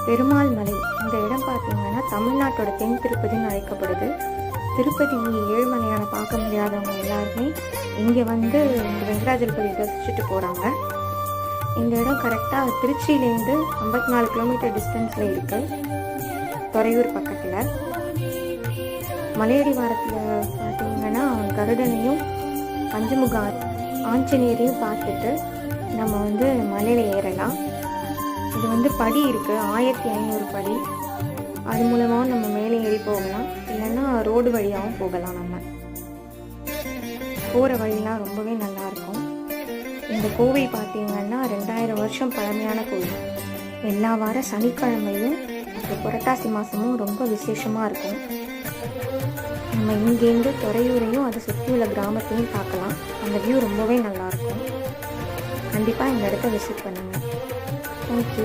பெருமாள் மலை இந்த இடம் பார்த்தீங்கன்னா தமிழ்நாட்டோட தென் திருப்பதின்னு அழைக்கப்படுது. திருப்பதி ஏழுமலையான பார்க்க முடியாதவங்க எல்லாருமே இங்கே வந்து இந்த வெங்கடாஜலபதி தரிசிச்சுட்டு போகிறாங்க. இந்த இடம் கரெக்டாக திருச்சியிலேருந்து 54 கிலோமீட்டர் டிஸ்டன்ஸில் இருக்குது, துறையூர் பக்கத்தில். மலையடி வாரத்தில் பார்த்தீங்கன்னா கருடனையும் பஞ்சமுக ஆஞ்சநேயரையும் பார்த்துட்டு நம்ம வந்து மலையில் ஏறலாம். இது வந்து படி இருக்குது, 1500 படி. அது மூலமாக நம்ம மேலே ஏறி போகலாம், இல்லைன்னா ரோடு வழியாகவும் போகலாம். நம்ம போகிற வழியெலாம் ரொம்பவே நல்லாயிருக்கும். இந்த கோவில் பார்த்திங்கன்னா 2000 வருஷம் பழமையான கோவில். எல்லா வார சனிக்கிழமையும் புரட்டாசி மாதமும் ரொம்ப விசேஷமாக இருக்கும். நம்ம இங்கேருந்து துறையூரையும் அதை சுற்றியுள்ள கிராமத்தையும் பார்க்கலாம். அந்த வியூ ரொம்பவே நல்லாயிருக்கும். கண்டிப்பாக இந்த இடத்த விசிட் பண்ணுங்கள். தேங்க்யூ.